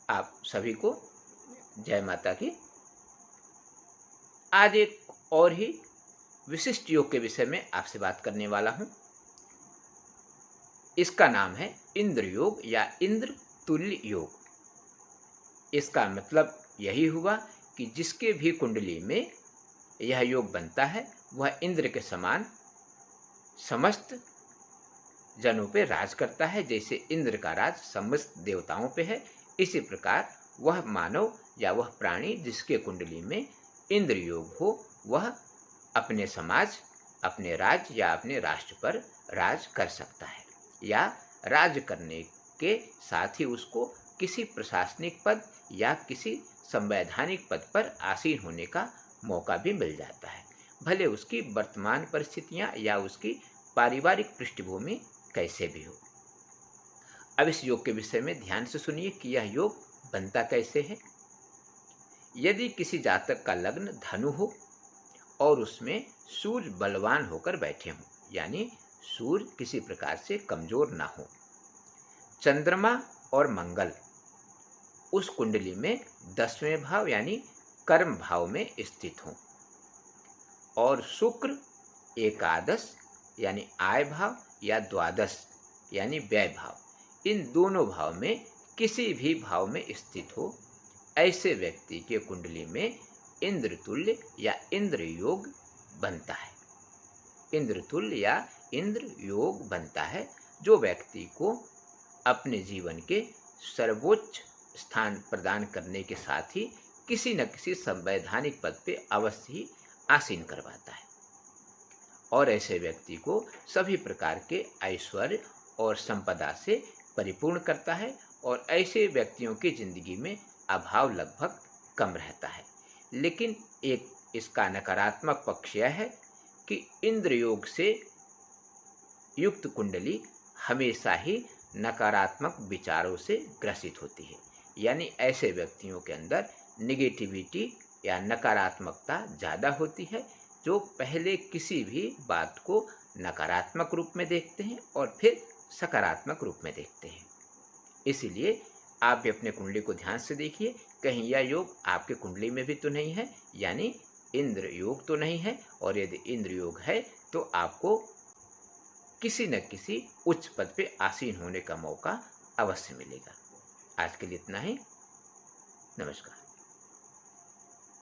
आप सभी को जय माता की। आज एक और ही विशिष्ट योग के विषय में आपसे बात करने वाला हूं। इसका नाम है इंद्र योग या इंद्र तुल्य योग। इसका मतलब यही हुआ कि जिसके भी कुंडली में यह योग बनता है वह इंद्र के समान समस्त जनों पे राज करता है। जैसे इंद्र का राज समस्त देवताओं पे है, इसी प्रकार वह मानव या वह प्राणी जिसके कुंडली में इंद्र योग हो वह अपने समाज, अपने राज्य या अपने राष्ट्र पर राज कर सकता है, या राज करने के साथ ही उसको किसी प्रशासनिक पद या किसी संवैधानिक पद पर आसीन होने का मौका भी मिल जाता है, भले उसकी वर्तमान परिस्थितियां या उसकी पारिवारिक पृष्ठभूमि कैसे भी हो। अब इस योग के विषय में ध्यान से सुनिए कि यह योग बनता कैसे है। यदि किसी जातक का लग्न धनु हो और उसमें सूर्य बलवान होकर बैठे हों, यानी सूर्य किसी प्रकार से कमजोर ना हो, चंद्रमा और मंगल उस कुंडली में 10वें भाव यानी कर्म भाव में स्थित हों, और शुक्र एकादश यानी आय भाव या द्वादश यानी व्यय भाव, इन दोनों भाव में किसी भी भाव में स्थित हो, ऐसे व्यक्ति के कुंडली में इंद्र तुल्य या इंद्र योग बनता है। इंद्र तुल्य या इंद्र योग बनता है जो व्यक्ति को अपने जीवन के सर्वोच्च स्थान प्रदान करने के साथ ही किसी न किसी संवैधानिक पद पे अवश्य ही आसीन करवाता है, और ऐसे व्यक्ति को सभी प्रकार के ऐश्वर्य और संपदा से परिपूर्ण करता है, और ऐसे व्यक्तियों की जिंदगी में अभाव लगभग कम रहता है। लेकिन एक इसका नकारात्मक पक्ष यह है कि इंद्र योग से युक्त कुंडली हमेशा ही नकारात्मक विचारों से ग्रसित होती है, यानी ऐसे व्यक्तियों के अंदर निगेटिविटी या नकारात्मकता ज़्यादा होती है, जो पहले किसी भी बात को नकारात्मक रूप में देखते हैं और फिर सकारात्मक रूप में देखते हैं। इसीलिए आप भी अपने कुंडली को ध्यान से देखिए, कहीं यह योग आपके कुंडली में भी तो नहीं है, यानी इंद्र योग तो नहीं है, और यदि इंद्र योग है तो आपको किसी न किसी उच्च पद पे आसीन होने का मौका अवश्य मिलेगा। आज के लिए इतना ही। नमस्कार।